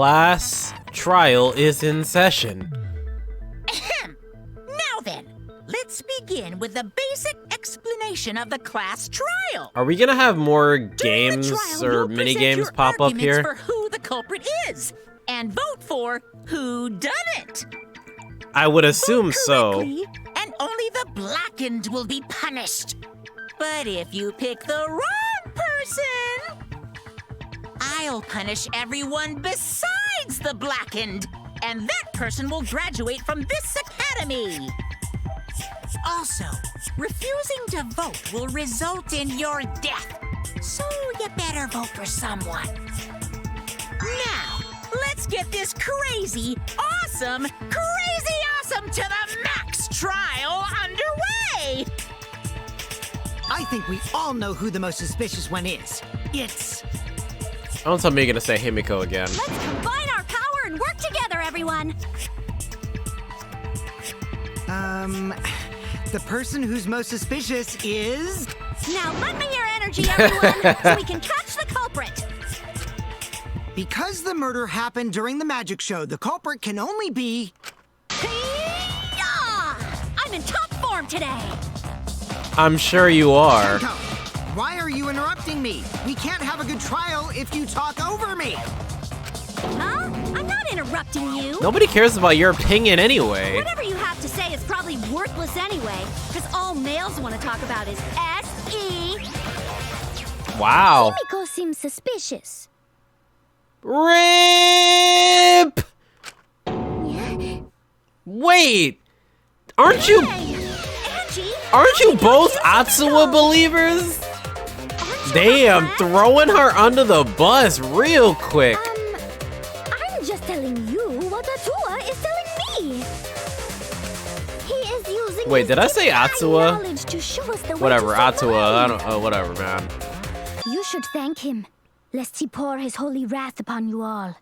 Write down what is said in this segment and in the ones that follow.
Class trial is in session. Ahem. Now then, let's begin with the basic explanation of the class trial. Are we gonna have more During the games trial, or you'll mini present games your pop up arguments here? for who the culprit is, and vote for who done it. I would assume Vote so. correctly, and only the blackened will be punished. But if you pick the wrong person, I'll punish everyone besides the blackened, and that person will graduate from this academy. Also, refusing to vote will result in your death, so you better vote for someone. Now, let's get this crazy awesome to the max trial underway! I think we all know who the most suspicious one is. It's... Don't tell me you're gonna say Himiko again. Let's combine our power and work together, everyone! The person who's most suspicious is... Now let me your energy, everyone, so we can catch the culprit! Because the murder happened during the magic show, the culprit can only be... Hey-ya! I'm in top form today! I'm sure you are. Himiko, why are you interrupting me? We can't have a good trial if you talk over me. Huh? I'm not interrupting you! Nobody cares about your opinion anyway. Whatever you have to say is probably worthless anyway, because all males want to talk about is S.E. Wow. Himiko seems suspicious. RIP! Wait, aren't you both Atsuwa believers? Damn, throwing her under the bus real quick. I'm just telling you what Atsuwa is telling me. He is using Wait, did I say Atsuwa? knowledge to show us the way Whatever, to Atsuwa, I survive. don't, whatever, man. You should thank him, lest he pour his holy wrath upon you all.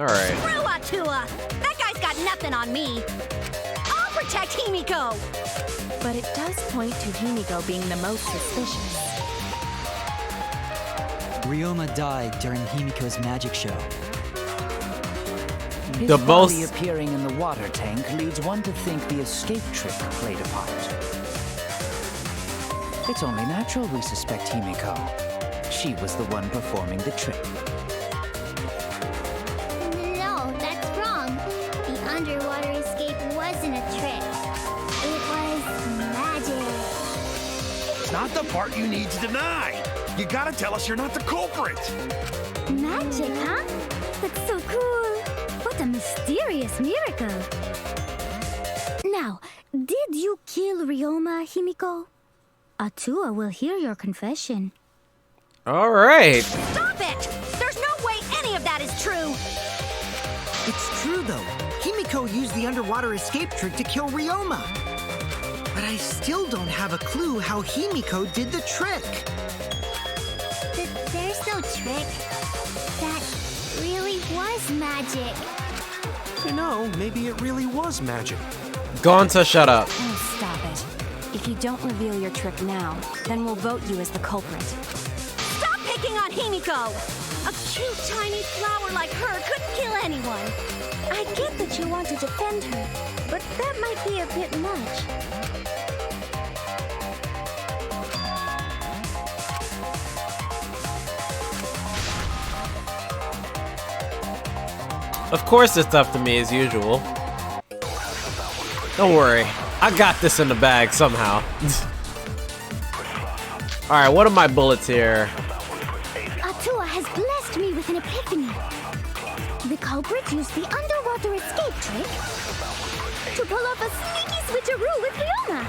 Alright. Screw Atsuwa! That guy's got nothing on me. I'll protect Himiko. But it does point to Himiko being the most suspicious. Ryoma died during Himiko's magic show. His The body most- appearing in the water tank leads one to think the escape trick played a part. It's only natural we suspect Himiko. She was the one performing the trick. No, that's wrong. The underwater escape wasn't a trick. It was magic. It's not the part you need to deny. You gotta tell us you're not the culprit. Magic, huh? That's so cool. What a mysterious miracle. Now, did you kill Ryoma, Himiko? Atsuwa will hear your confession. Alright. Stop it! There's no way any of that is true! It's true, though. Himiko used the underwater escape trick to kill Ryoma. But I still don't have a clue how Himiko did the trick. There's no trick. That really was magic. You know, maybe it really was magic. Gonta, shut up. Oh, stop it. If you don't reveal your trick now, then we'll vote you as the culprit. Stop picking on Himiko! A cute tiny flower like her couldn't kill anyone. I get that you want to defend her, but that might be a bit much. Of course it's up to me as usual. Don't worry, I got this in the bag somehow. Alright, what are my bullets here? Atsuwa has blessed me with an epiphany. The culprit used the underwater escape trick to pull off a sneaky switcheroo with Ryoma.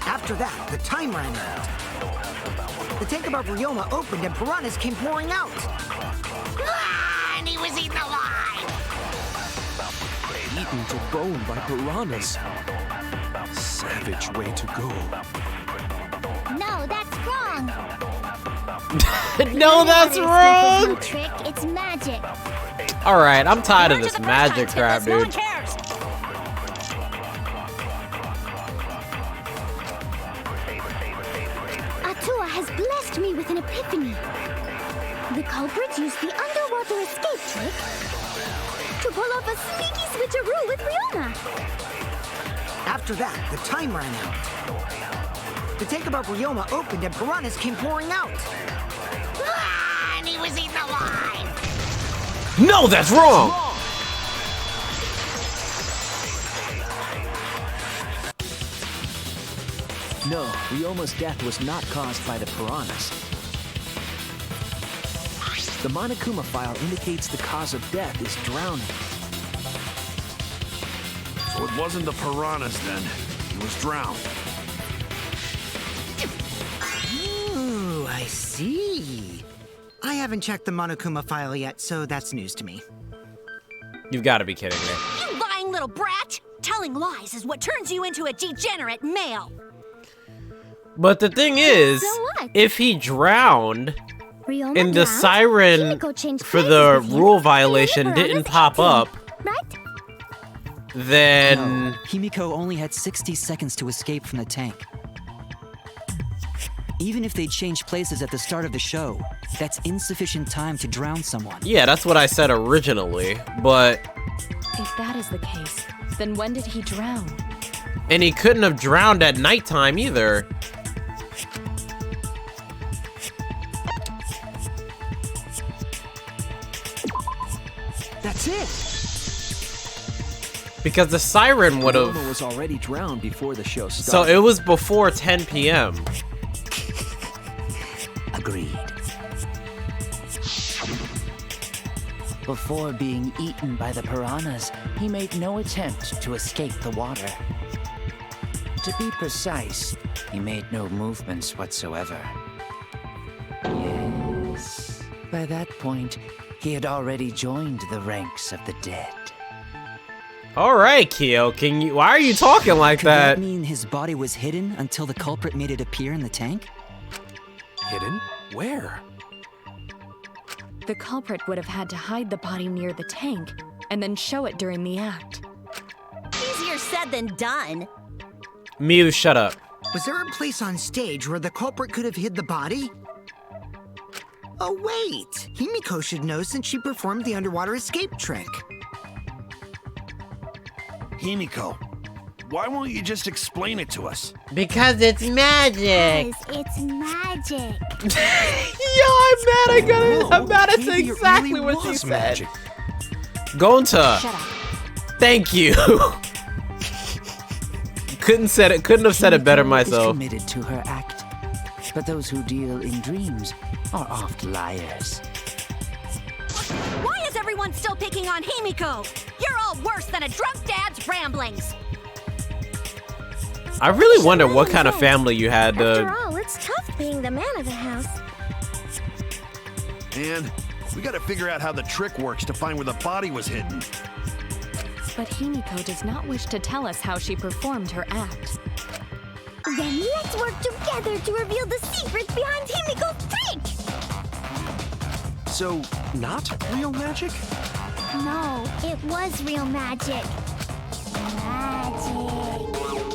After that, the time ran out. The tank above Ryoma opened and piranhas came pouring out. And he was eaten alive! Eaten to bone by piranhas. Savage way to go. No, that's wrong. No, that's Underwater escape is wrong! no trick, it's magic. Alright, I'm tired of Learn to this the first magic time, crap, Timbus, no one dude. cares. Atsuwa has blessed me with an epiphany. The culprit used the underwater escape trick to pull off a sneaky switcheroo with Ryoma. After that, the time ran out. The tank above Ryoma opened and piranhas came pouring out. Ah, and he was eaten alive. No, that's wrong. No, Ryoma's death was not caused by the piranhas. The Monokuma file indicates the cause of death is drowning. So it wasn't the piranhas then. He was drowned. Ooh, I see. I haven't checked the Monokuma file yet, so that's news to me. You've got to be kidding me. You lying little brat! Telling lies is what turns you into a degenerate male. But the thing is, So what? if he drowned Ryoma and the drowned, siren Himiko changed for places the with him, rule and violation the didn't piranhas pop ate him, up, right? then No, Himiko only had 60 seconds to escape from the tank. Even if they changed places at the start of the show, that's insufficient time to drown someone. yeah, that's what I said originally. But If that is the case, then when did he drown? and he couldn't have drowned at nighttime either. That's it! Because the siren would Ryoma have. was already drowned before the show So started. it was before 10 p.m. Agreed. Before being eaten by the piranhas, he made no attempt to escape the water. To be precise, he made no movements whatsoever. Yes. By that point, he had already joined the ranks of the dead. All right, Kyo, can you? Why are you talking like Could that that? mean his body was hidden until the culprit made it appear in the tank? Hidden? Where? The culprit would have had to hide the body near the tank and then show it during the act. Easier said than done. Miu, shut up. Was there a place on stage where the culprit could have hid the body? Oh, wait! Himiko should know since she performed the underwater escape trick. Himiko, why won't you just explain it to us? Because it's magic. Guys, it's magic. I'm mad at Maybe it exactly really what she was said. magic. Gonta, Shut up. thank you. Couldn't have said it better Himiko myself. is committed to her act, but those who deal in dreams are oft liars. Why is everyone still picking on Himiko? You're all worse than a drunk dad's ramblings. I really wonder what kind of family you had After to. all, it's tough being the man of the house. And we gotta figure out how the trick works to find where the body was hidden. But Himiko does not wish to tell us how she performed her act. Then let's work together to reveal the secrets behind Himiko's trick! So, not real magic? No, it was real magic.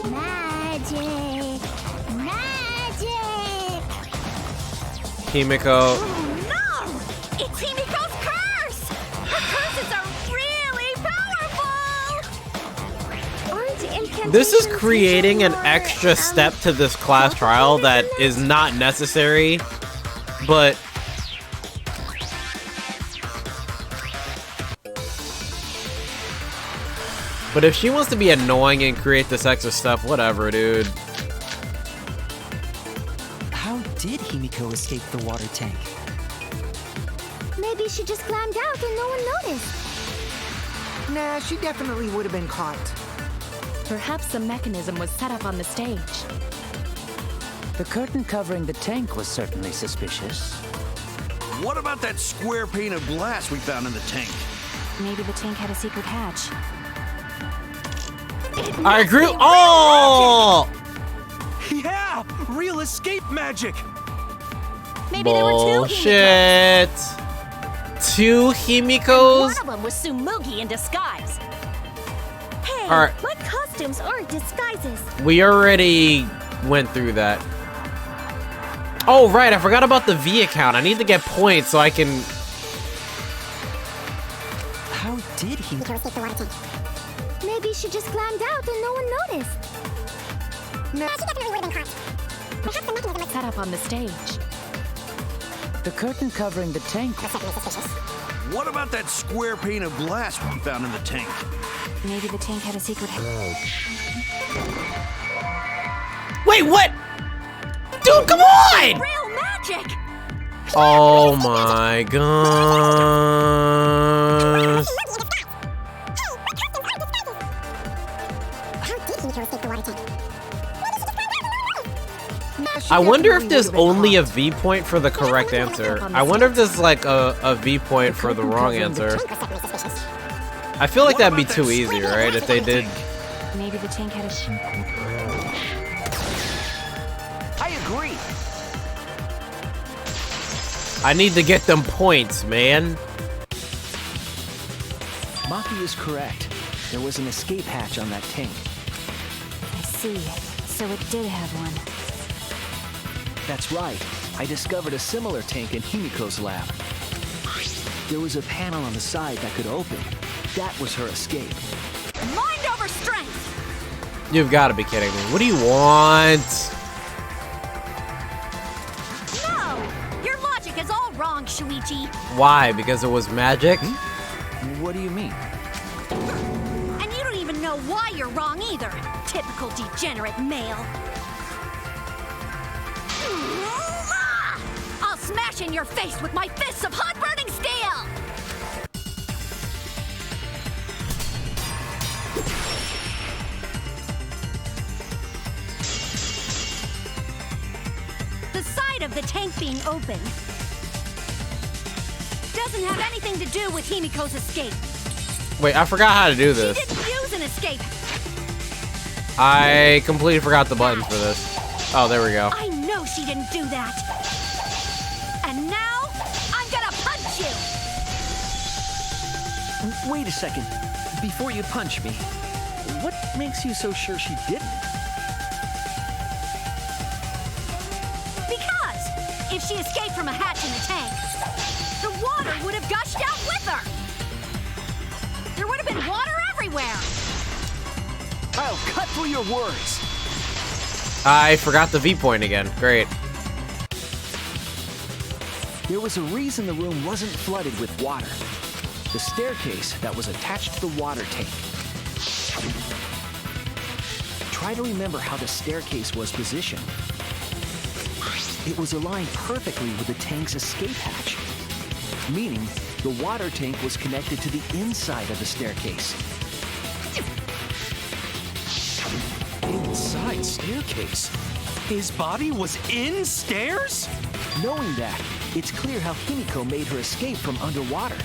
Magic. Magic. Magic. Himiko. Oh no! It's Himiko's curse! Her curses are really powerful! Aren't incantations This is creating an more, extra step to this class trial that is not necessary, but if she wants to be annoying and create this extra stuff, whatever, dude. How did Himiko escape the water tank? Maybe she just climbed out and no one noticed. Nah, she definitely would have been caught. Perhaps the mechanism was set up on the stage. The curtain covering the tank was certainly suspicious. What about that square pane of glass we found in the tank? Maybe the tank had a secret hatch. I agree. Oh! Yeah! Real escape magic! Maybe there were two Himikos. Bullshit. Two Himikos? One of them was Sumugi in disguise. Hey, All right. my costumes aren't disguises. We already went through that. Oh, right. I forgot about the V account. I need to get points so I can did Himiko escape the water tank? Maybe she just climbed out and no one noticed. No, she definitely would have been caught. Perhaps the mechanism was Set up on the stage. The curtain covering the tank. certainly suspicious. What about that square pane of glass we found in the tank? Maybe the tank had a secret. Wait, what? Dude, come on! Real magic! Oh my gosh. How did Himiko escape the water tank? I wonder if there's only a V point for the correct answer. I wonder if there's like a V point for the wrong answer. I feel like that'd be too easy, right? If they did. Maybe the tank had a. I agree. I need to get them points, man. Maki is correct. There was an escape hatch on that tank. I see. So it did have one. That's right. I discovered a similar tank in Himiko's lab. There was a panel on the side that could open. That was her escape. Mind over strength! You've got to be kidding me. What do you want? No! Your logic is all wrong, Shuichi. Why? Because it was magic? What do you mean? And you don't even know why you're wrong either. Typical degenerate male. I'll smash in your face with my fists of hot burning steel! The side of the tank being open doesn't have anything to do with Himiko's escape. Wait, I forgot how to do She this. didn't use an escape. I completely forgot the buttons for this. Oh, there we go. I know she didn't do that. And now, I'm gonna punch you! Wait a second. Before you punch me, what makes you so sure she didn't? Because if she escaped from a hatch in the tank, the water would have gushed out with her. There would have been water everywhere. I'll cut through your words. I forgot the V point again. Great. There was a reason the room wasn't flooded with water. The staircase that was attached to the water tank. Try to remember how the staircase was positioned. It was aligned perfectly with the tank's escape hatch, meaning the water tank was connected to the inside of the staircase. Inside staircase? His body was in stairs? Knowing that, it's clear how Himiko made her escape from underwater.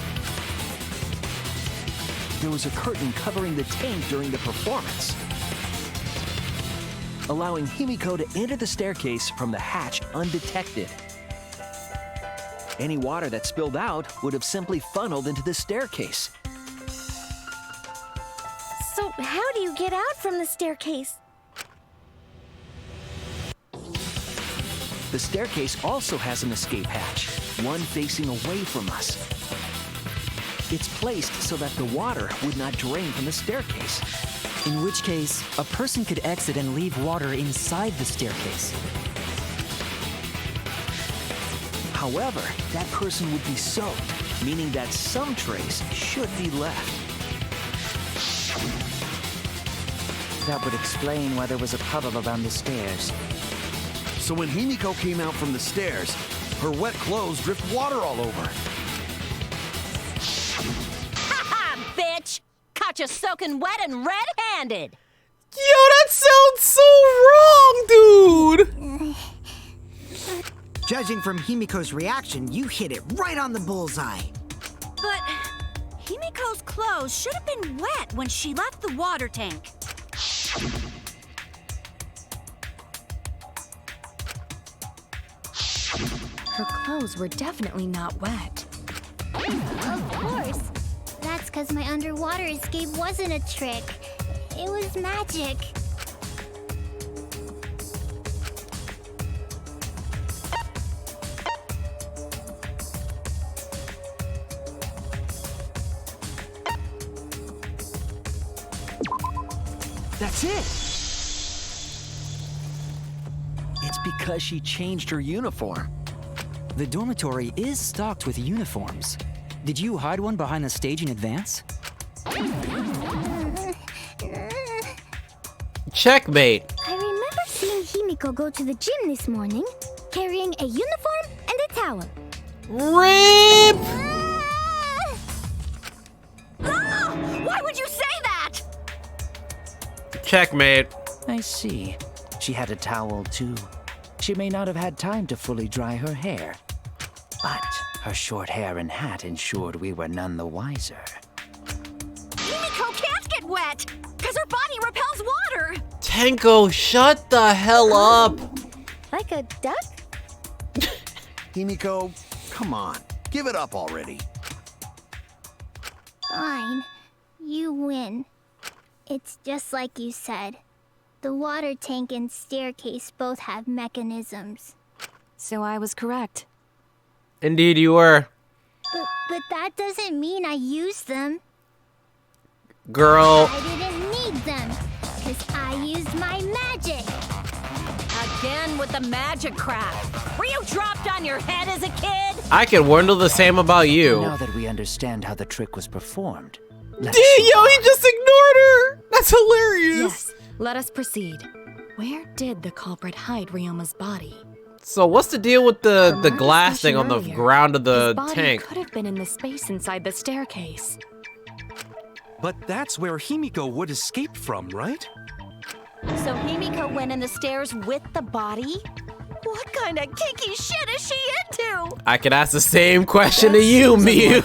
There was a curtain covering the tank during the performance, allowing Himiko to enter the staircase from the hatch undetected. Any water that spilled out would have simply funneled into the staircase. So how do you get out from the staircase? The staircase also has an escape hatch, one facing away from us. It's placed so that the water would not drain from the staircase. In which case, a person could exit and leave water inside the staircase. However, that person would be soaked, meaning that some trace should be left. That would explain why there was a puddle around the stairs. So when Himiko came out from the stairs, her wet clothes dripped water all over. Ha ha, bitch! Caught you soaking wet and red-handed. Yo, that sounds so wrong, dude! Judging from Himiko's reaction, you hit it right on the bullseye. But Himiko's clothes should have been wet when she left the water tank. Her clothes were definitely not wet. Of course. That's because my underwater escape wasn't a trick. It was magic. That's it. It's because she changed her uniform. The dormitory is stocked with uniforms. Did you hide one behind the stage in advance? Checkmate. I remember seeing Himiko go to the gym this morning, carrying a uniform and a towel. RIP! Why would you say that? Checkmate. I see. She had a towel too. She may not have had time to fully dry her hair, but her short hair and hat ensured we were none the wiser. Himiko can't get wet, because her body repels water. Tenko, shut the hell up. Like a duck? Himiko, come on. Give it up already. Fine. You win. It's just like you said. The water tank and staircase both have mechanisms. So I was correct. Indeed you were. But that doesn't mean I used them. Girl. I didn't need them, because I used my magic. Again with the magic crap. Were you dropped on your head as a kid? I can wonder the same about you. Now that we understand how the trick was performed, let's Yo, he just ignored her. That's hilarious. Yes, let us proceed. Where did the culprit hide Ryoma's body? So what's the deal with the From our glass thing on the discussion ground of the his body tank? could have been in the space inside the staircase. But that's where Himiko would escape from, right? So Himiko went in the stairs with the body? What kind of kinky shit is she into? I could ask the same question to you, Miyu.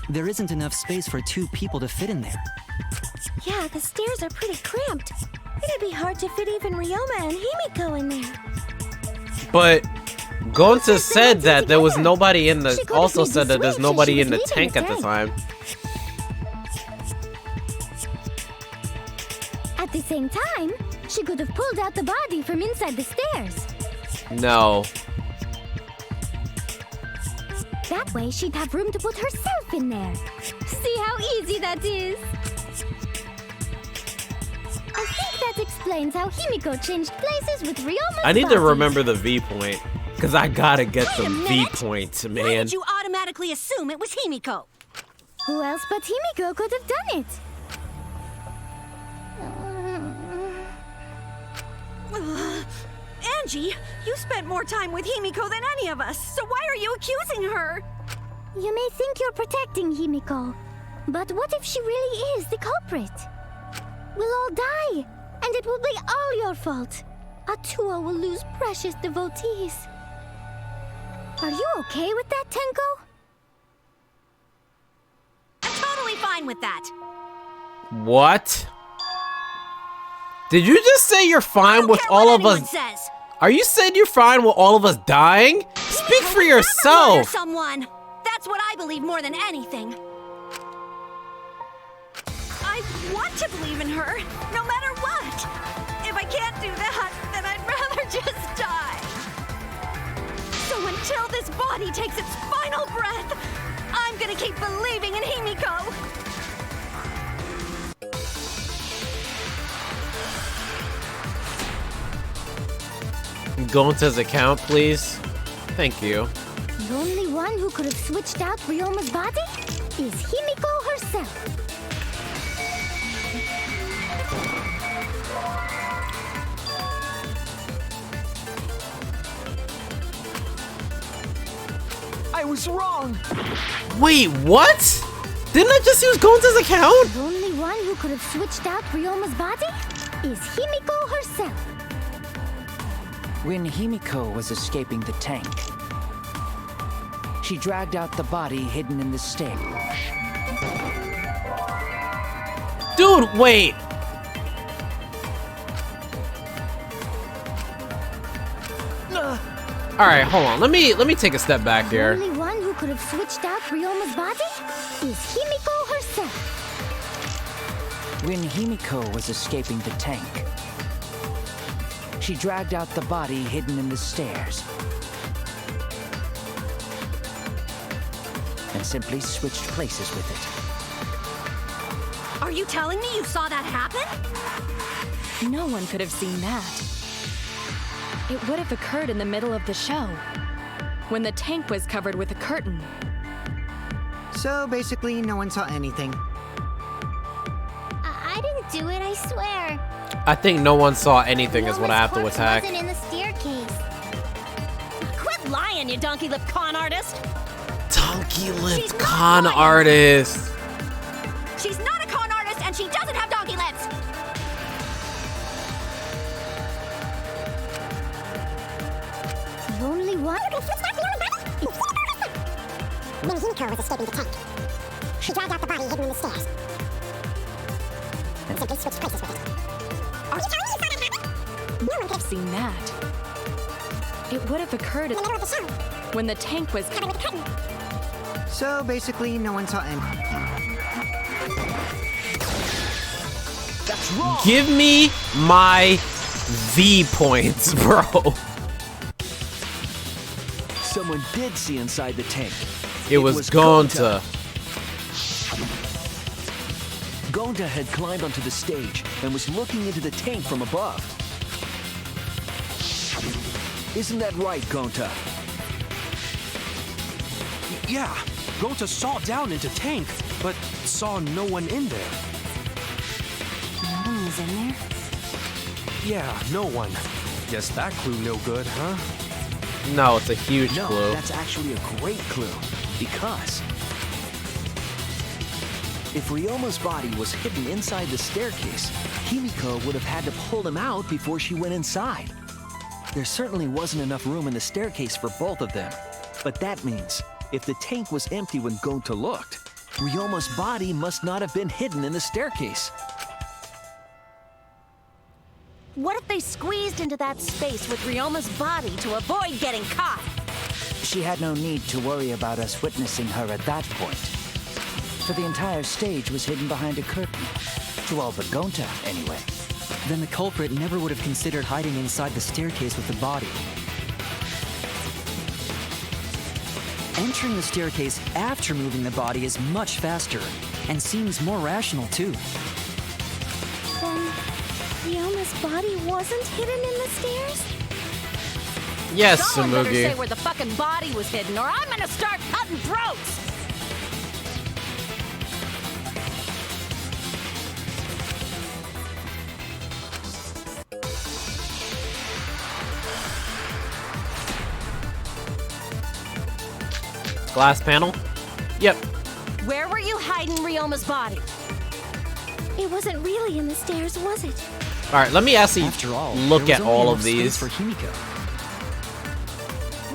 There isn't enough space for 2 people to fit in there. Yeah, the stairs are pretty cramped. It'd be hard to fit even Ryoma and Himiko in there. But Gonta said that there was together. nobody in the. She could've Also made said the that there's switch and nobody she in the was leaving tank the at the tank. time. At the same time, she could have pulled out the body from inside the stairs. No. That way, she'd have room to put herself in there. See how easy that is? I think that explains how Himiko changed places with Ryoma's I need to body. remember the V point. Because I gotta get Wait a some V minute. points, Why man. did you automatically assume it was Himiko? Who else but Himiko could have done it? Angie, you spent more time with Himiko than any of us, so why are you accusing her? You may think you're protecting Himiko, but what if she really is the culprit? We'll all die, and it will be all your fault. Atua will lose precious devotees. Are you okay with that, Tenko? I'm totally fine with that. What? Did you just say you're fine with all of us? Says. Are you saying you're fine with all of us dying? Speak for Murder yourself. someone. That's what I believe more than anything. I want to believe in her, no matter what. If I can't do that, then I'd rather just die. So until this body takes its final breath, I'm gonna keep believing in Himiko. Gonta's account, please. Thank you. The only one who could have switched out Ryoma's body is Himiko herself. I was wrong. Wait, what? Didn't I just use Gonta's account? The only one who could have switched out Ryoma's body is Himiko herself. When Himiko was escaping the tank, she dragged out the body hidden in the stair. Dude, wait. All right, hold on. Let me take a step back The here. only one who could have switched out Ryoma's body is Himiko herself. When Himiko was escaping the tank, she dragged out the body hidden in the stairs and simply switched places with it. Are you telling me you saw that happen? No one could have seen that. It would have occurred in the middle of the show, when the tank was covered with a curtain. So basically, no one saw anything. I didn't do it, I swear. I think no one saw anything is what I have to attack. Wasn't in the staircase. Quit lying, you donkey-lipped con artist! Donkey-lipped con artist! She's not a con artist, and she doesn't have donkey lips! The only one? When Himiko was escaping the tank, she dragged out the body hidden in the stairs. And simply switched places with it. Are you telling me you saw that happen? No one could have Seen that. It would have occurred in the middle of the show. when the tank was Covered with a curtain. So basically, no one saw anything. That's wrong! Give me my V points, bro. Someone did see inside the tank. It was Gonta. Gonta had climbed onto the stage and was looking into the tank from above. Isn't that right, Gonta? Yeah, Gonta saw down into tank, but saw no one in there. No one was in there? Yeah, no one. Guess that clue no good, huh? No, it's a huge No, clue. that's actually a great clue. Because if Ryoma's body was hidden inside the staircase, Himiko would have had to pull him out before she went inside. There certainly wasn't enough room in the staircase for both of them. But that means, if the tank was empty when Gonta looked, Ryoma's body must not have been hidden in the staircase. What if they squeezed into that space with Ryoma's body to avoid getting caught? She had no need to worry about us witnessing her at that point. For the entire stage was hidden behind a curtain. To all but Gonta, anyway. Then the culprit never would have considered hiding inside the staircase with the body. Entering the staircase after moving the body is much faster, and seems more rational too. Then Ryoma's body wasn't hidden in the stairs? Yes, Someone better say Samugi. where the fucking body was hidden, or I'm gonna start cutting throats! Glass panel? Yep. Where were you hiding Ryoma's body? It wasn't really in the stairs, was it? Alright, let me actually After all, look there at was only all enough of space these. for Himiko.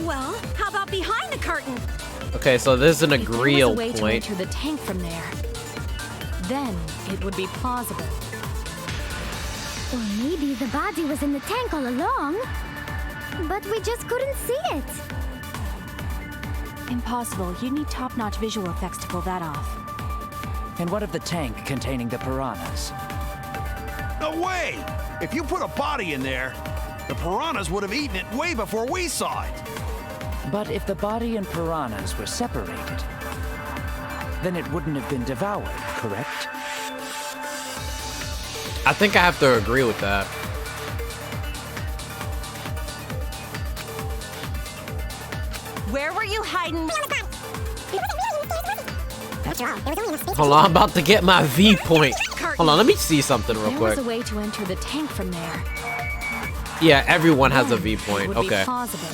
Well, how about behind the curtain? Okay, so this is an If there was a agreeal way to point. enter the tank from there, then it would be plausible. Or maybe the body was in the tank all along, but we just couldn't see it. Impossible. You'd need top-notch visual effects to pull that off. And what of the tank containing the piranhas? No way! If you put a body in there, the piranhas would have eaten it way before we saw it. But if the body and piranhas were separated, then it wouldn't have been devoured, correct? I think I have to agree with that. Where were you hiding? Hold on, I'm about to get my V point. Hold on, let me see something real There quick. was a way to enter the tank from there. Yeah, everyone has a Then V it point. would be Okay. plausible.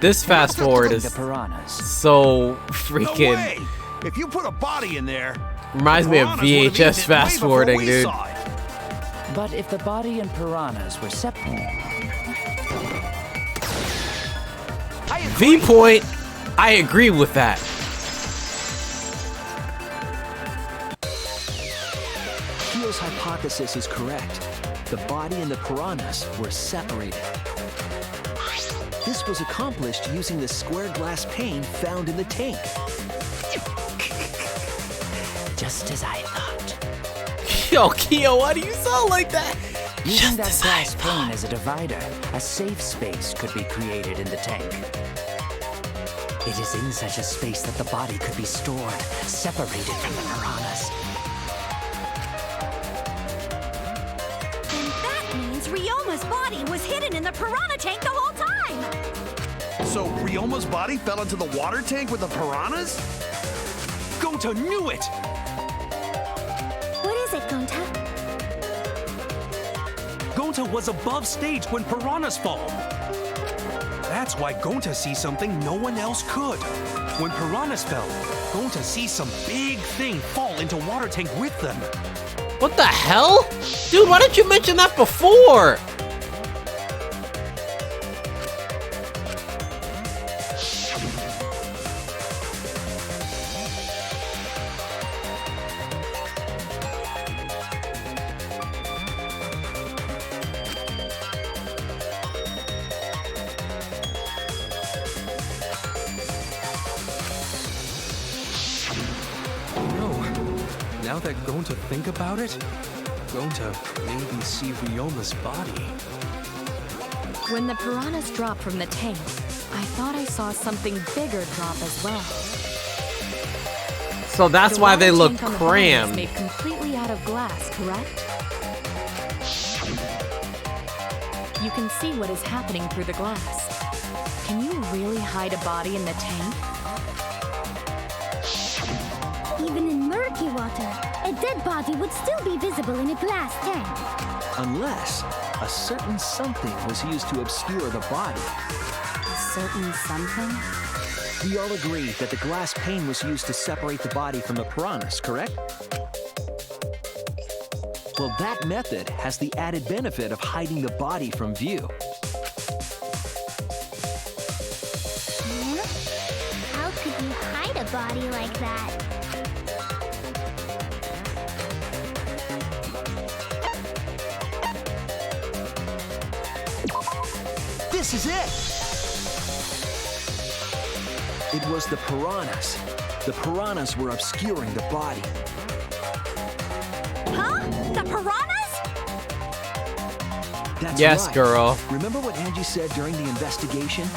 This fast forward The is piranhas. so No freaking way! If you put a body in there, reminds me of piranhas would have eaten VHS it way fast before forwarding, we dude. saw it. But if the body and piranhas were separated, V point. I agree with that. Kyo's hypothesis is correct. The body and the piranhas were separated. This was accomplished using the square glass pane found in the tank. just as I thought. Yo, Kyo, why do you sound like that? Using that glass pane as a divider, a safe space could be created in the tank. It is in such a space that the body could be stored, separated from the piranhas. And that means Ryoma's body was hidden in the piranha tank the whole time! So Ryoma's body fell into the water tank with the piranhas? Gonta knew it! What is it, Gonta? Gonta was above stage when piranhas fall. That's why Gonta sees something no one else could. When piranhas fell, Gonta sees some big thing fall into water tank with them. What the hell? Dude, why didn't you mention that before? Now that Gonta think about it, Gonta maybe see Ryoma's body. When the piranhas dropped from the tank, I thought I saw something bigger drop as well. So that's why they look crammed. crammed. Made completely out of glass, correct? You can see what is happening through the glass. Can you really hide a body in the tank? Even in murky water, a dead body would still be visible in a glass tank. Unless a certain something was used to obscure the body. A certain something? We all agree that the glass pane was used to separate the body from the piranhas, correct? Well, that method has the added benefit of hiding the body from view. How could you hide a body like that? This is it! It was the piranhas. The piranhas were obscuring the body. Huh? The piranhas? That's Yes, right. girl. Remember what Angie said during the investigation?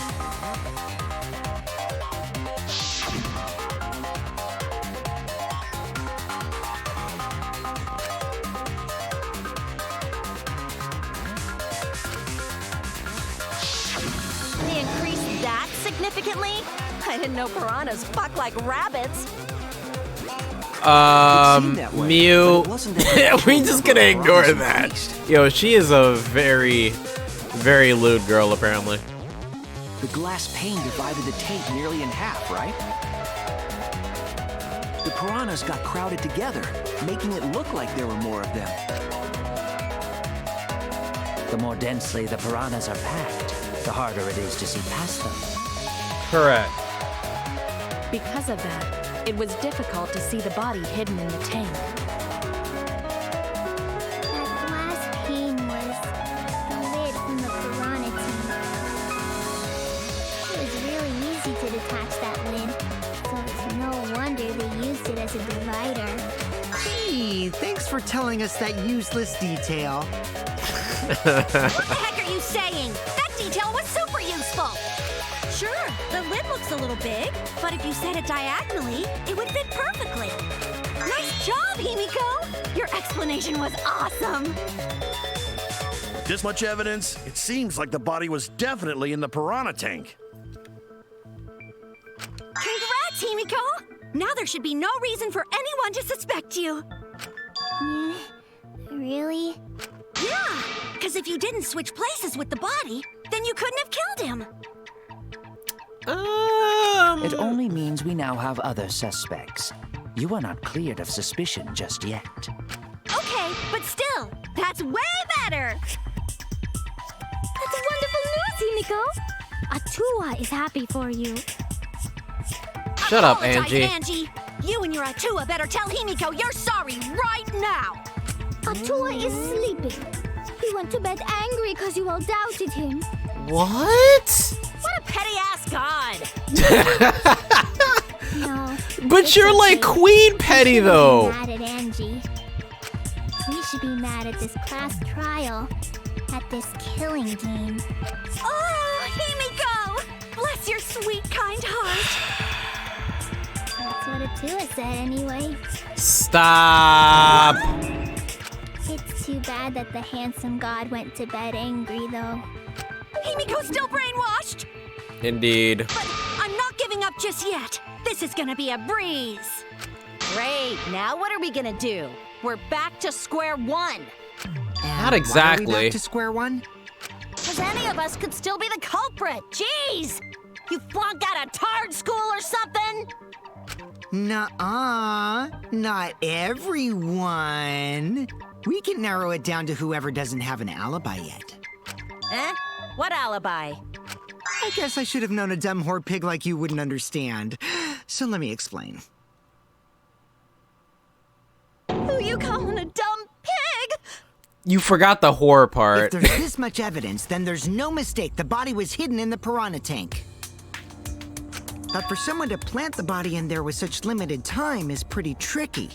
They increased that significantly? I didn't know piranhas fuck like rabbits. Mew. We just gonna ignore that. Yo, she is a very, very lewd girl, apparently. The glass pane divided the tank nearly in half, right? The piranhas got crowded together, making it look like there were more of them. The more densely the piranhas are packed, the harder it is to see past them. Correct. Because of that, it was difficult to see the body hidden in the tank. That glass pane was the lid from the piranha tank. It was really easy to detach that lid, so it's no wonder they used it as a divider. Gee, thanks for telling us that useless detail. What the heck are you saying? That detail was super useful! Sure, the lid looks a little big, but if you set it diagonally, it would fit perfectly. Nice job, Himiko! Your explanation was awesome! With this much evidence, it seems like the body was definitely in the piranha tank. Congrats, Himiko! Now there should be no reason for anyone to suspect you. Really? Yeah, because if you didn't switch places with the body, then you couldn't have killed him. It only means we now have other suspects. You are not cleared of suspicion just yet. Okay, but still, that's way better! That's wonderful news, Himiko. Atua is happy for you. Shut up, Apologize, Angie. Angie. You and your Atua better tell Himiko you're sorry right now! Atua is sleeping. He went to bed angry because you all doubted him. What? What a petty-ass god! No. But you're like Queen Petty, though. Mad at Angie. We should be mad at this class trial, at this killing game. Oh, Himiko! Bless Bless your sweet, kind heart. That's what Atua said anyway. Stop! It's too bad that the handsome god went to bed angry, though. Himiko's still brainwashed. Indeed. But I'm not giving up just yet. This is gonna be a breeze. Great. Now what are we gonna do? We're back to square one. Not exactly. Why are we back to square one? Because any of us could still be the culprit. Jeez! You flunked out of Tard School or something? Nuh-uh. Not everyone. We can narrow it down to whoever doesn't have an alibi yet. Eh? What alibi? I guess I should have known a dumb whore pig like you wouldn't understand. So let me explain. Who you calling a dumb pig? You forgot the horror part. If there's this much evidence, then there's no mistake the body was hidden in the piranha tank. But for someone to plant the body in there with such limited time is pretty tricky.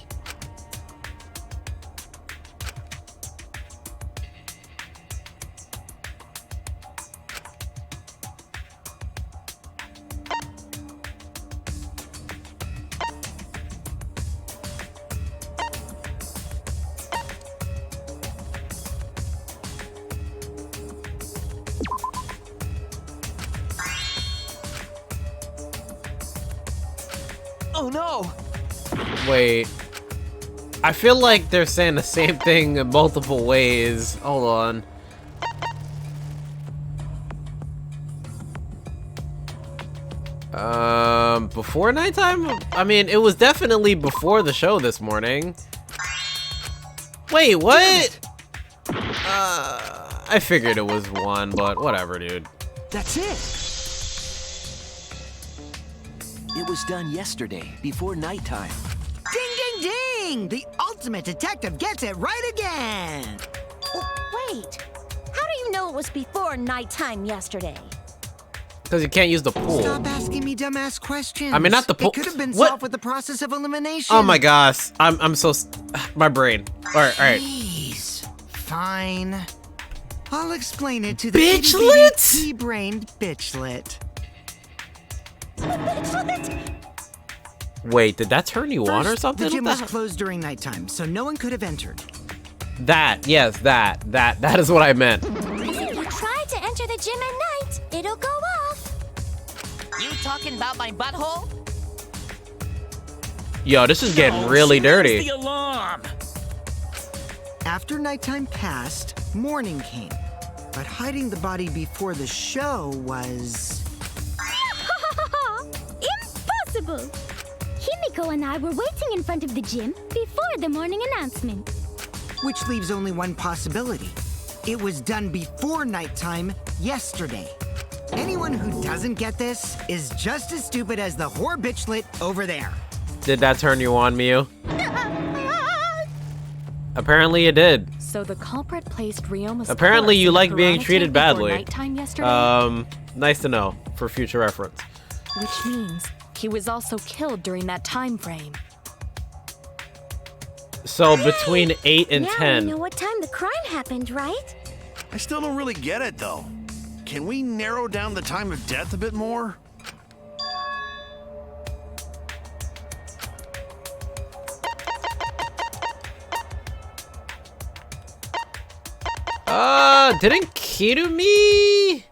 Oh no! Wait. I feel like they're saying the same thing in multiple ways. Hold on. Before nighttime? I mean, it was definitely before the show this morning. Wait, what? I figured it was 1, but whatever, dude. That's it! It was done yesterday, before nighttime. Ding, ding, ding! The ultimate detective gets it right again! Wait. How do you know it was before nighttime yesterday? Because you can't use the pool. Stop asking me dumbass questions. I mean, not the pool. It could have been What? solved with the process of elimination. Oh my gosh. I'm so... My brain. Alright, alright. Jeez. Fine. I'll explain it to the Bitchlet? pea-brained bitchlet. Wait, did that turn you on or First, something? the gym What was the heck? closed during nighttime, so no one could have entered. That, yes, that is what I meant. If you try to enter the gym at night, it'll go off. You talking about my butthole? Yo, this is getting really dirty. The alarm! After nighttime passed, morning came. But hiding the body before the show was... Impossible! Himiko and I were waiting in front of the gym before the morning announcement. Which leaves only one possibility. It was done before nighttime yesterday. Anyone who doesn't get this is just as stupid as the whore bitchlet over there. Did that turn you on, Miu? Apparently it did. So the culprit placed Ryoma's Apparently corpse you in the like being piranha treated tank before badly. nighttime yesterday? Nice to know for future reference. Which means he was also killed during that time frame. So between 8 and now 10. we know what time the crime happened, right? I still don't really get it, though. Can we narrow down the time of death a bit more? Didn't Kirumi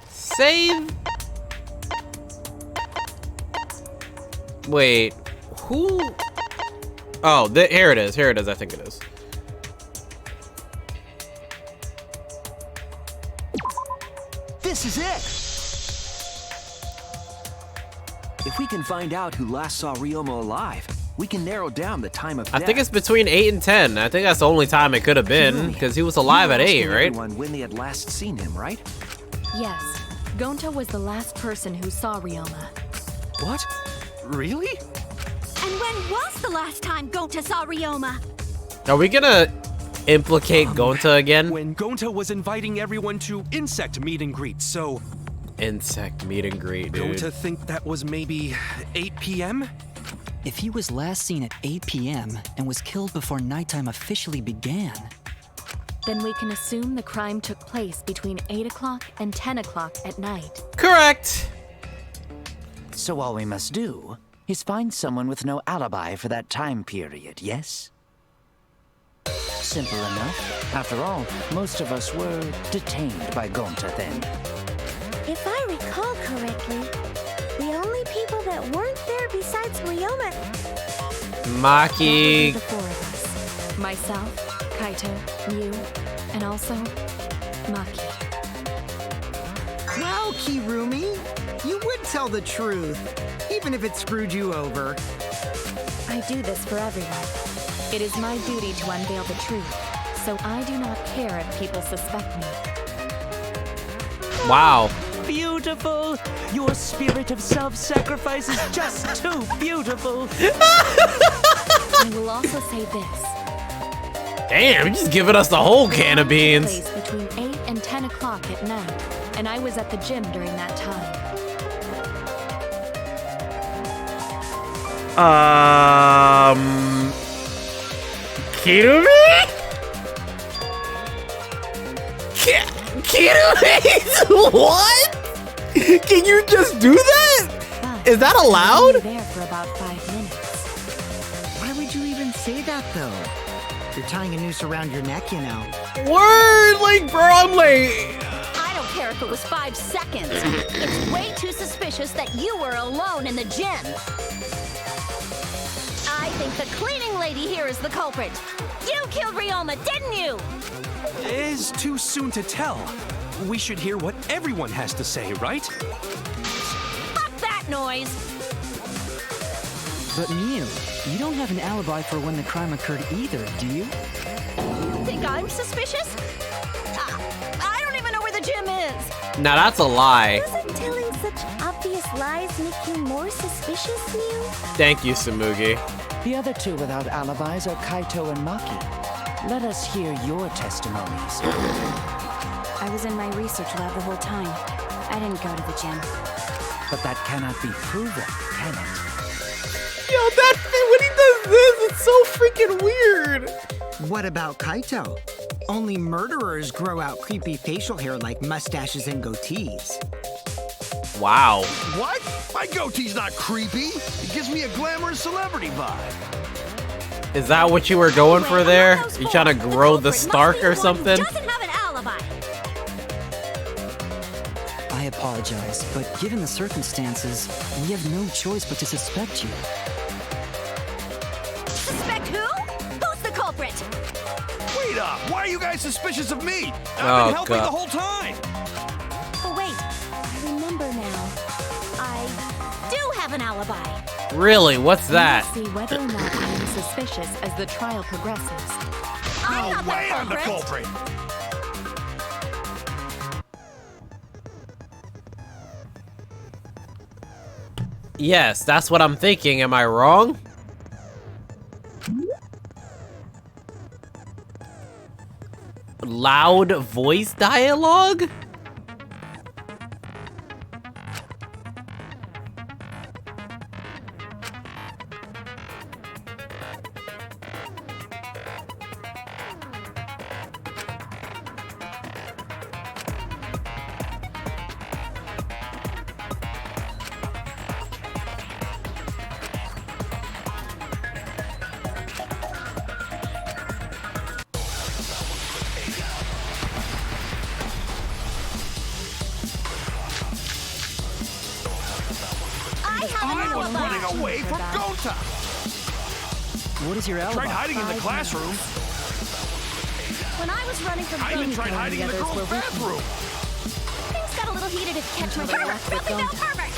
save? Wait, who? Oh, here it is. Here it is. I think it is. This is it! If we can find out who last saw Ryoma alive, we can narrow down the time of death. I think it's between 8 and 10. I think that's the only time it could have been, because he was alive at 8, right? Everyone when they had last seen him, right? Yes, Gonta was the last person who saw Ryoma. What? Really? And when was the last time Gonta saw Ryoma? Are we gonna implicate Gonta again? When Gonta was inviting everyone to insect meet and greet, so... Insect meet and greet, dude. Gonta think that was maybe 8 p.m.? If he was last seen at 8 p.m. and was killed before nighttime officially began, Then we can assume the crime took place between 8 o'clock and 10 o'clock at night. Correct. So all we must do is find someone with no alibi for that time period, yes? Simple enough. After all, most of us were detained by Gonta then. If I recall correctly, the only people that weren't there besides Ryoma. Maki. The four of us. Myself, Kaito, you, and also Maki. Wow, Kirumi, you would tell the truth, even if it screwed you over. I do this for everyone. It is my duty to unveil the truth, so I do not care if people suspect me. Wow. Beautiful! Your spirit of self-sacrifice is just too beautiful! I will also say this. Damn, you're just giving us the whole can of beans. Place between 8 and 10 o'clock at night, and I was at the gym during that time. Kirumi? Kirumi? What? Can you just do that? But Is that I was allowed? only there for about 5 minutes. Why would you even say that, though? You're tying a noose around your neck, you know. Word, like, bro, I'm like... I don't care if it was 5 seconds. It's way too suspicious that you were alone in the gym. I think the cleaning lady here is the culprit. You killed Ryoma, didn't you? It's too soon to tell. We should hear what everyone has to say, right? Fuck that noise! But Miu, you don't have an alibi for when the crime occurred either, do you? You think I'm suspicious? I don't even know where the gym is. Now that's a lie. Doesn't telling such obvious lies make you more suspicious, Miu? Thank you, Samugi. The other two without alibis are Kaito and Maki. Let us hear your testimonies. I was in my research lab the whole time. I didn't go to the gym. But that cannot be proven, can it? Yo, that when he does this, it's so freaking weird. What about Kaito? Only murderers grow out creepy facial hair like mustaches and goatees. Wow. What? My goatee's not creepy. It gives me a glamorous celebrity vibe. Is that what you were going for there? You trying to grow the Stark or something? Doesn't have an alibi. I apologize, but given the circumstances, we have no choice but to suspect you. Suspect who? Who's the culprit? Wait up! Why are you guys suspicious of me? I've Oh, been helping God. the whole time! Oh, wait. I remember now. I do have an alibi. Really? What's that? We'll see whether or not I am suspicious as the trial progresses. I'm not Way the I'm the culprit. culprit! Yes, that's what I'm thinking. Am I wrong? Loud voice dialogue? I was running away from Gonta! What is your alibi? Tried hiding in the 5 classroom. When I was running from I even Gonta, tried hiding in the others girls' were with me. bathroom. things got a little heated if kept my Until they pervert. left with Something about Gonta. pervert.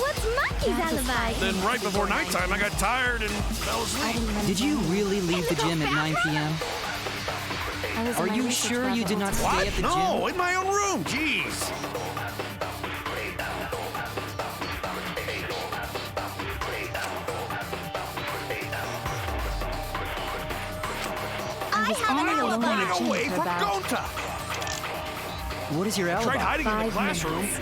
What's Maki's alibi? Then right before nighttime, I got tired and fell asleep. Did you really leave the gym at 9 p.m.? I was in Are my you research sure lab you the did whole not time. stay at the No, gym? in my own room. Jeez. I have an I was alibi. running away for from about- Gonta. What is your alibi? Tried hiding in the 5 classroom. minutes.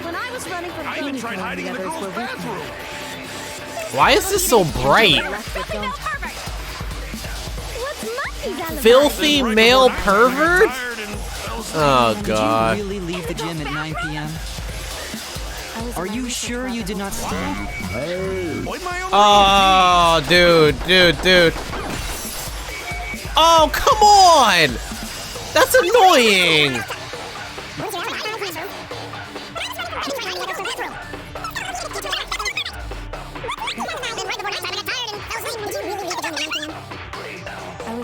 When I was running from I even tried Gonta, hiding in the others girls' were with me. bathroom. Why is this so bright? Something about pervert. What's Maki Filthy male pervert? Oh god. Did you really leave the gym at 9 p.m.? Are you sure you did not stay? Oh, dude. Oh, come on! That's annoying!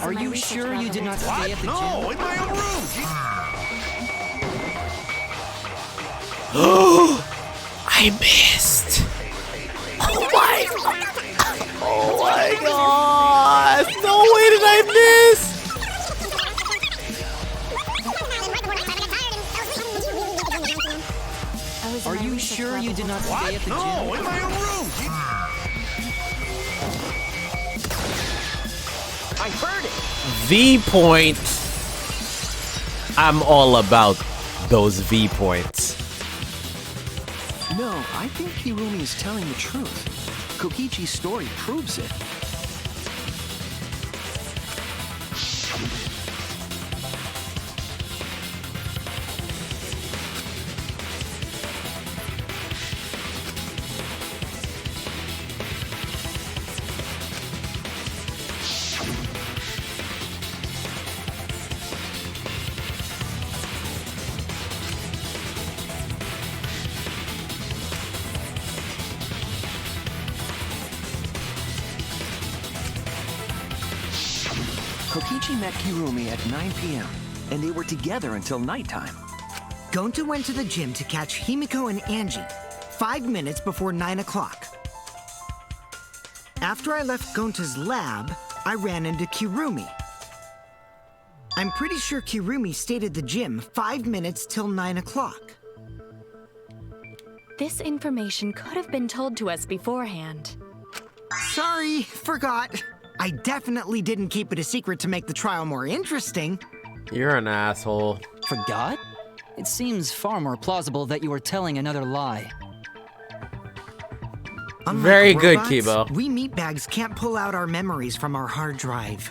Are you sure you did not stay at the gym? No, in my own room. I missed! Oh my god! No way did I miss! Are you sure you did not stay at the gym? No, in my own room. I heard it. V-point. I'm all about those V-points. No, I think Kirumi is telling the truth. Kokichi's story proves it. Kokichi met Kirumi at 9 p.m., and they were together until nighttime. Gonta went to the gym to catch Himiko and Angie 5 minutes before 9 o'clock. After I left Gonta's lab, I ran into Kirumi. I'm pretty sure Kirumi stayed at the gym 5 minutes till 9 o'clock. This information could have been told to us beforehand. Sorry, forgot. I definitely didn't keep it a secret to make the trial more interesting. You're an asshole. Forgot? It seems far more plausible that you were telling another lie. Unlike Very good, robots, Kibo. We meatbags can't pull out our memories from our hard drive.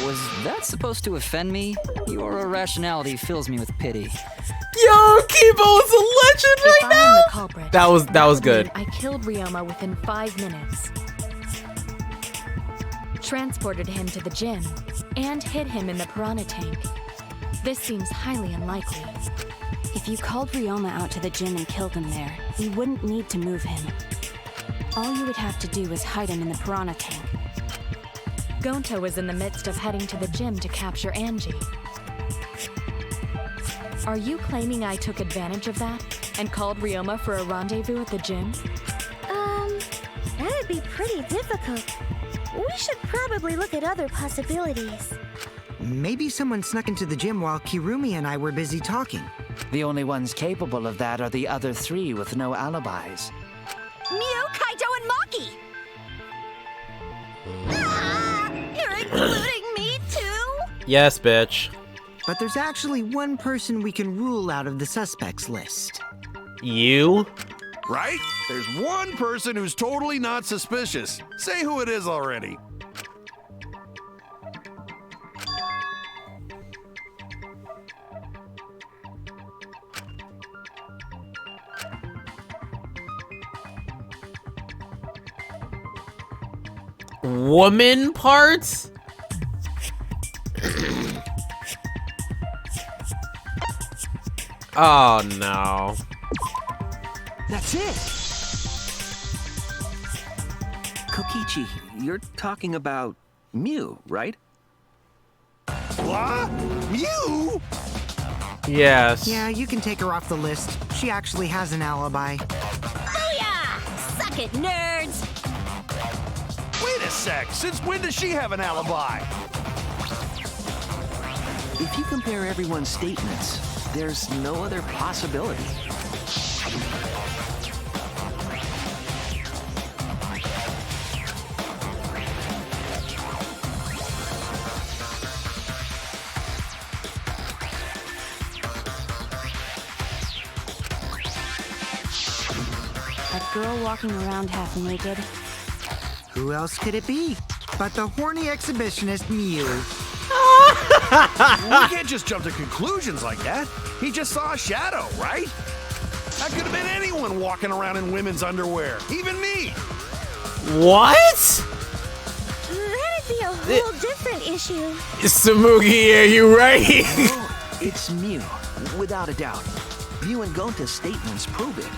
Was that supposed to offend me? Your irrationality fills me with pity. Yo, Kibo's a legend right If I am now. the culprit, That was good. I killed Ryoma within 5 minutes. Transported him to the gym, and hid him in the piranha tank. This seems highly unlikely. If you called Ryoma out to the gym and killed him there, you wouldn't need to move him. All you would have to do is hide him in the piranha tank. Gonta was in the midst of heading to the gym to capture Angie. Are you claiming I took advantage of that and called Ryoma for a rendezvous at the gym? That'd be pretty difficult. We should probably look at other possibilities. Maybe someone snuck into the gym while Kirumi and I were busy talking. The only ones capable of that are the other three with no alibis. Mew, Kaito, and Maki! Ah, you're including me too? Yes, bitch. But there's actually one person we can rule out of the suspects list. You? Right? There's one person who's totally not suspicious. Say who it is already. Woman parts? Oh no. That's it! Kokichi, you're talking about Mew, right? What? Mew? Yes. Yeah, you can take her off the list. She actually has an alibi. Booyah! Suck it, nerds! Wait a sec. Since when does she have an alibi? If you compare everyone's statements, there's no other possibility. That girl walking around half naked. Who else could it be but the horny exhibitionist Mew? We can't just jump to conclusions like that. He just saw a shadow, right? That could have been anyone walking around in women's underwear, even me. What? That'd be a whole different issue. Samugi, are you right? It's Mew, without a doubt. Mew and Gonta's statements prove it.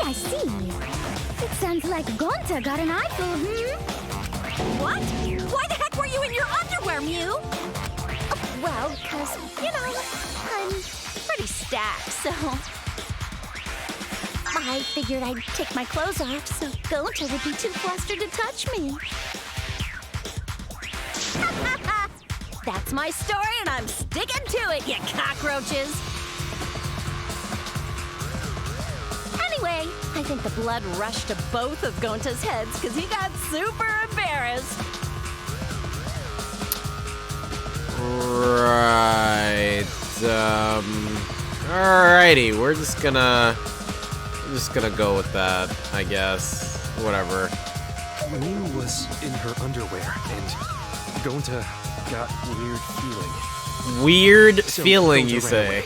I see. It sounds like Gonta got an eyeful, What? Why the heck were you in your underwear, Mew? Well, because, you know, I'm pretty stacked, so... I figured I'd take my clothes off so Gonta would be too flustered to touch me. That's my story, and I'm sticking to it, you cockroaches! Anyway, I think the blood rushed to both of Gonta's heads because he got super embarrassed. Right. Alrighty, we're just gonna go with that, I guess. Whatever. Mew was in her underwear, and Gonta got weird feeling. Weird So feeling, Gonta you ran say? away.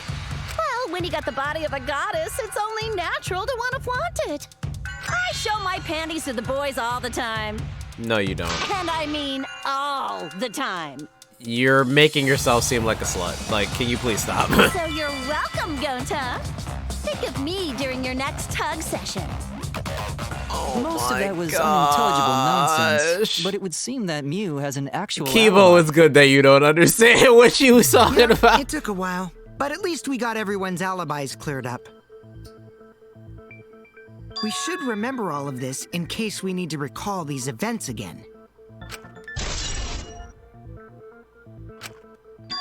Well, when you got the body of a goddess, it's only natural to want to flaunt it. I show my panties to the boys all the time. No, you don't. And I mean all the time. You're making yourself seem like a slut. Like, can you please stop? So you're welcome, Gonta. Think of me during your next tug session. Most of that was unintelligible nonsense, but it would seem that Mew has an actual Kibo, it's good that you don't understand what she was talking about. It took a while, but at least we got everyone's alibis cleared up. We should remember all of this in case we need to recall these events again.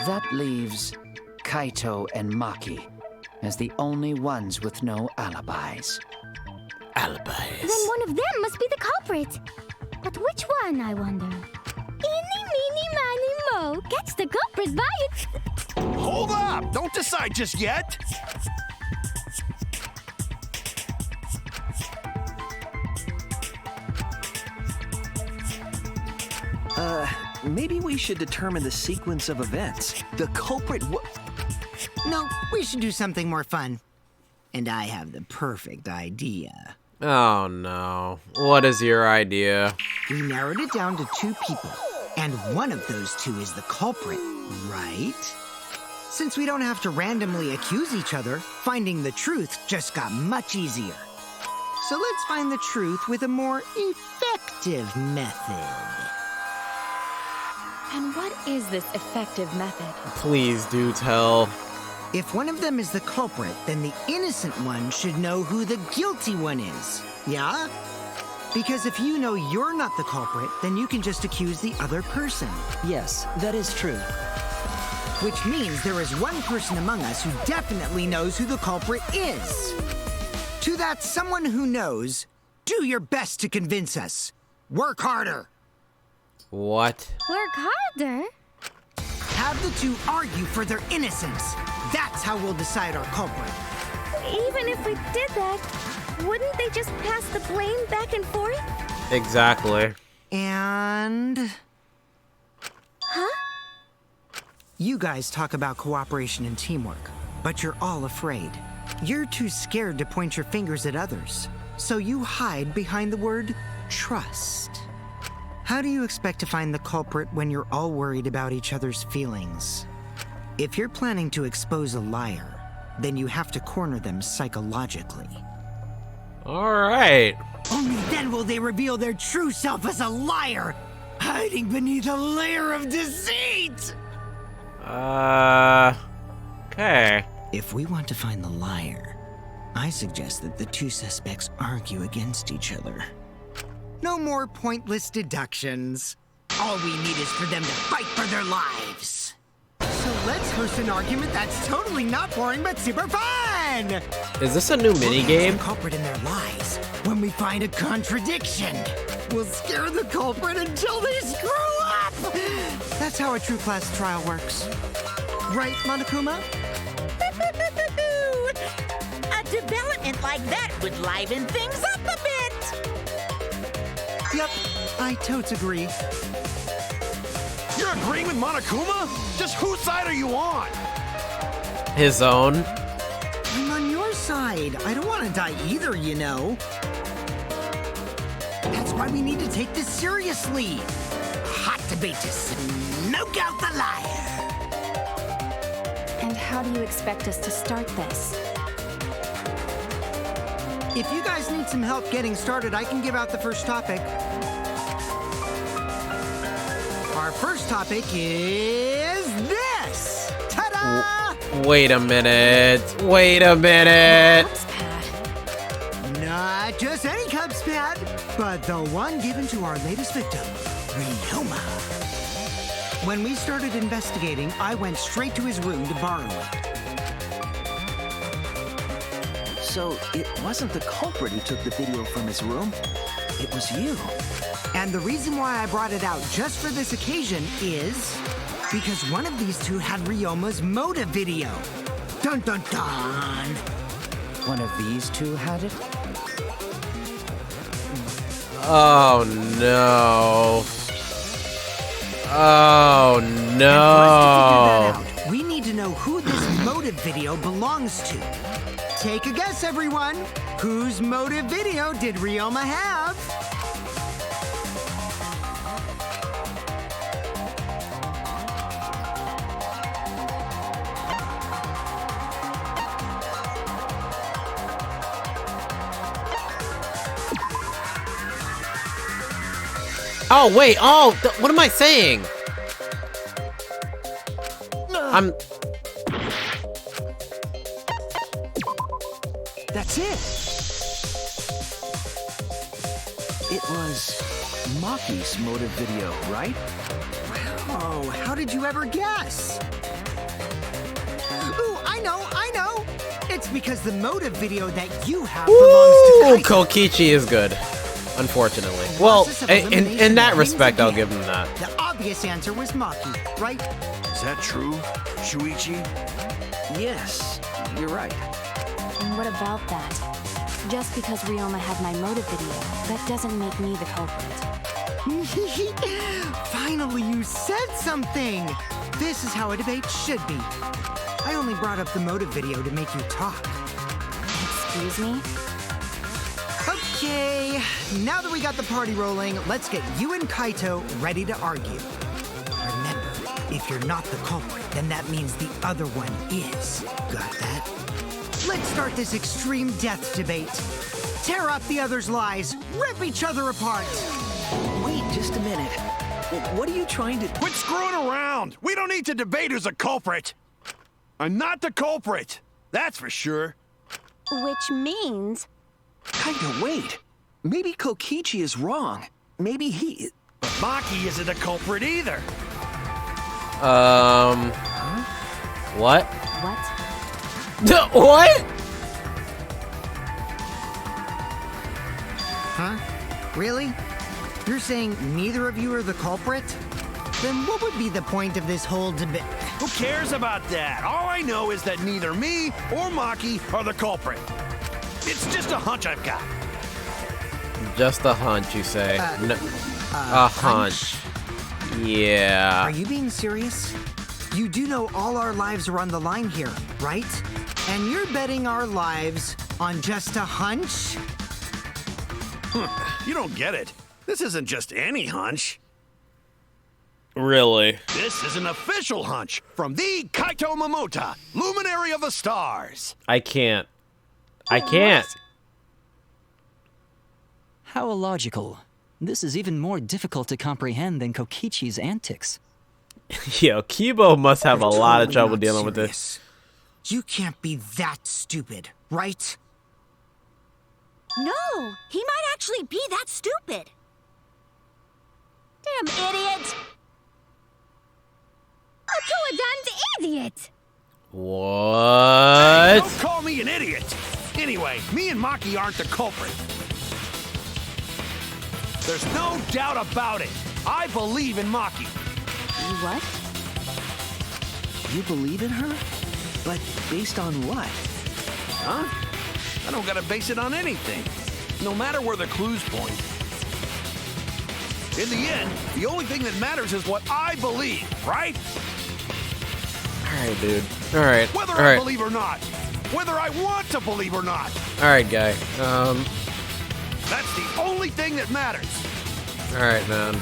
That leaves Kaito and Maki as the only ones with no alibis. Alibis. Then one of them must be the culprit. But which one, I wonder? Eeny, meeny, miny, mo. Catch the culprit by its... Hold up! Don't decide just yet! Maybe we should determine the sequence of events. The culprit No, we should do something more fun. And I have the perfect idea. Oh no. What is your idea? We narrowed it down to 2 people, and one of those 2 is the culprit, right? Since we don't have to randomly accuse each other, finding the truth just got much easier. So let's find the truth with a more effective method. And what is this effective method? Please do tell. If one of them is the culprit, then the innocent one should know who the guilty one is. Yeah? Because if you know you're not the culprit, then you can just accuse the other person. Yes, that is true. Which means there is one person among us who definitely knows who the culprit is. To that someone who knows, do your best to convince us. Work harder. What? Work harder? Have the 2 argue for their innocence. That's how we'll decide our culprit. Even if we did that, wouldn't they just pass the blame back and forth? Exactly. And... Huh? You guys talk about cooperation and teamwork, but you're all afraid. You're too scared to point your fingers at others, so you hide behind the word trust. How do you expect to find the culprit when you're all worried about each other's feelings? If you're planning to expose a liar, then you have to corner them psychologically. Alright. Only then will they reveal their true self as a liar, hiding beneath a layer of deceit! Okay. If we want to find the liar, I suggest that the 2 suspects argue against each other. No more pointless deductions. All we need is for them to fight for their lives. So let's host an argument that's totally not boring but super fun! again! Is this a new minigame? Culprit in their lies. When we find a contradiction, we'll scare the culprit until they screw up! That's how a true class trial works. Right, Monokuma? A development like that would liven things up a bit. Yep, I totes agree. You're agreeing with Monokuma? Just whose side are you on? His own. I'm on your side. I don't want to die either, you know. That's why we need to take this seriously. Hot debate to smoke out the liar. And how do you expect us to start this? If you guys need some help getting started, I can give out the first topic. Our first topic is this. Ta-da! Wait a minute. Wait a minute. Not just any Cubs pad, but the one given to our latest victim, Ryoma. When we started investigating, I went straight to his room to borrow it. So it wasn't the culprit who took the video from his room. It was you. And the reason why I brought it out just for this occasion is because one of these two had Ryoma's motive video. Dun dun dun! One of these two had it? Oh no. Oh And no. for us to figure that out, we need to know who this motive video belongs to. Take a guess, everyone. Whose motive video did Ryoma have? Oh wait. Oh, what am I saying? That's it. It was Maki's motive video, right? Oh, how did you ever guess? Ooh, I know. It's because the motive video that you have belongs to Kaito. Kokichi is good. Unfortunately. Well, in that respect, I'll give him that. The obvious answer was Maki, right? Is that true, Shuichi? Yes, you're right. And what about that? Just because Ryoma had my motive video, that doesn't make me the culprit. Finally, you said something! This is how a debate should be. I only brought up the motive video to make you talk. Excuse me? Okay, now that we got the party rolling, let's get you and Kaito ready to argue. Remember, if you're not the culprit, then that means the other one is. Got that? Let's start this extreme death debate. Tear up the other's lies, rip each other apart. Wait just a minute. What are you trying to... Quit screwing around! We don't need to debate who's a culprit! I'm not the culprit! That's for sure. Which means... Kaito, wait. Maybe Kokichi is wrong. Maybe he... But Maki isn't a culprit either. What? What? What? Huh? Really? You're saying neither of you are the culprit? Then what would be the point of this whole debate? Who cares about that? All I know is that neither me or Maki are the culprit. It's just a hunch I've got. Just a hunch, you say? A hunch. Yeah. Are you being serious? You do know all our lives are on the line here, right? And you're betting our lives on just a hunch? You don't get it. This isn't just any hunch. Really? This is an official hunch from the Kaito Momota, luminary of the stars. I can't. I can't. How illogical. This is even more difficult to comprehend than Kokichi's antics. Yo, Kibo must have a lot of trouble dealing with this. You can't be that stupid, right? No, he might actually be that stupid. Damn idiot! A two-a-duns idiot! What? Don't call me an idiot! Anyway, me and Maki aren't the culprit. There's no doubt about it. I believe in Maki. What? You believe in her? But based on what? Huh? I don't gotta base it on anything. No matter where the clues point. In the end, the only thing that matters is what I believe, right? Alright, dude. Alright. Whether I believe or not. Whether I want to believe or not. Alright, guy. That's the only thing that matters. Alright, man.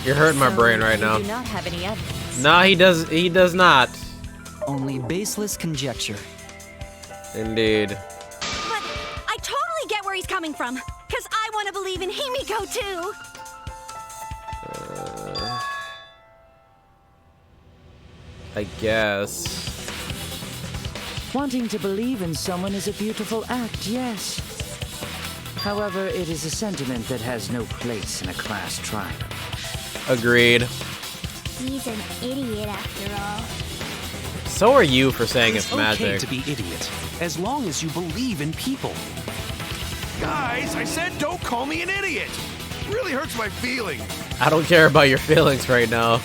You're hurting my brain right now. You do not have any evidence. Nah, he does not. Only baseless conjecture. Indeed. But I totally get where he's coming from. Because I want to believe in Himiko, too. I guess. Wanting to believe in someone is a beautiful act, yes. However, it is a sentiment that has no place in a class trial. Agreed. He's an idiot after all. So are you for saying it's magic. Okay to be idiot, as long as you believe in people. Guys, I said don't call me an idiot. It really hurts my feelings. I don't care about your feelings right now.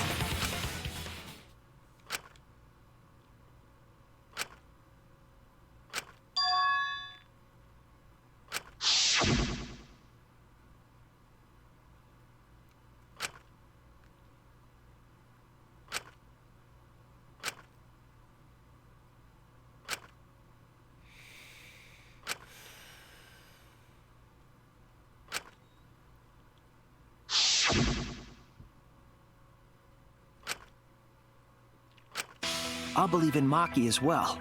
I'll believe in Maki as well.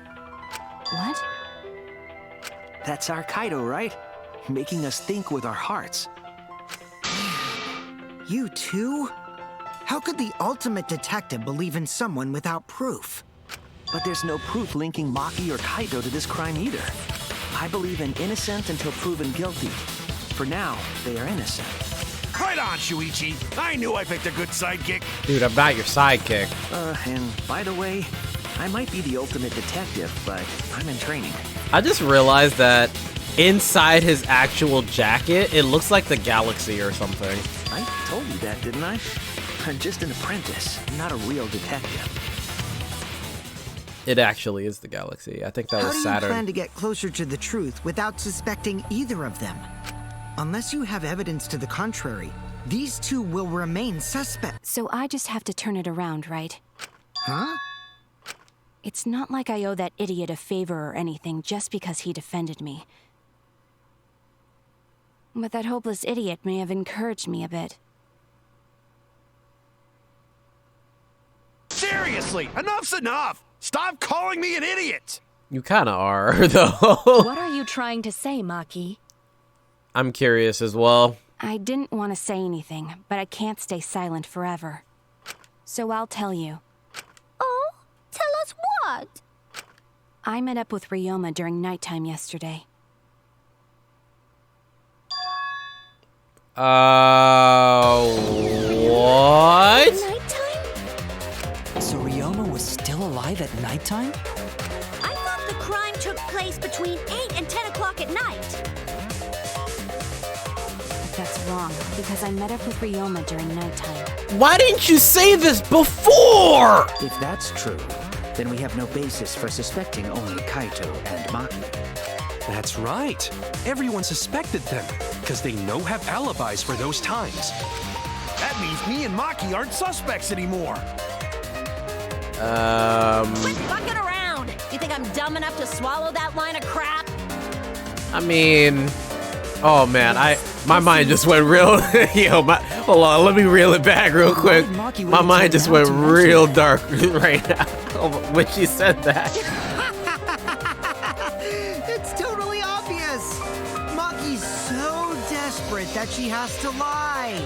What? That's our Kaido, right? Making us think with our hearts. You too? How could the ultimate detective believe in someone without proof? But there's no proof linking Maki or Kaido to this crime either. I believe in innocent until proven guilty. For now, they are innocent. Right on, Shuichi. I knew I picked a good sidekick. Dude, I'm not your sidekick. And by the way, I might be the ultimate detective, but I'm in training. I just realized that inside his actual jacket, it looks like the galaxy or something. I told you that, didn't I? I'm just an apprentice, not a real detective. It actually is the galaxy. I think that was How do Saturn. you plan to get closer to the truth without suspecting either of them? Unless you have evidence to the contrary, these two will remain suspects. So I just have to turn it around, right? Huh? It's not like I owe that idiot a favor or anything just because he defended me. But that hopeless idiot may have encouraged me a bit. Seriously, enough's enough. Stop calling me an idiot. You kind of are, though. What are you trying to say, Maki? I'm curious as well. I didn't want to say anything, but I can't stay silent forever. So I'll tell you. Oh, tell us what? I met up with Ryoma during nighttime yesterday. What? Nighttime? So Ryoma was still alive at nighttime? I thought the crime took place between 8 and 10 o'clock at night. But that's wrong, because I met up with Ryoma during nighttime. Why didn't you say this before? If that's true, then we have no basis for suspecting only Kaito and Maki. That's right. Everyone suspected them, because they know have alibis for those times. That means me and Maki aren't suspects anymore. Quit fucking around! You think I'm dumb enough to swallow that line of crap? I mean, oh man, my mind just went real. Hold on, let me reel it back real quick. My mind just went real dark right now when she said that. It's totally obvious. Maki's so desperate that she has to lie.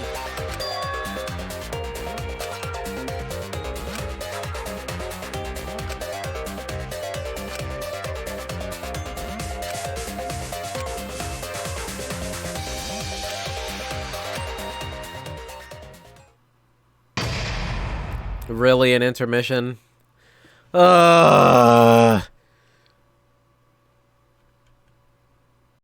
Really, an intermission?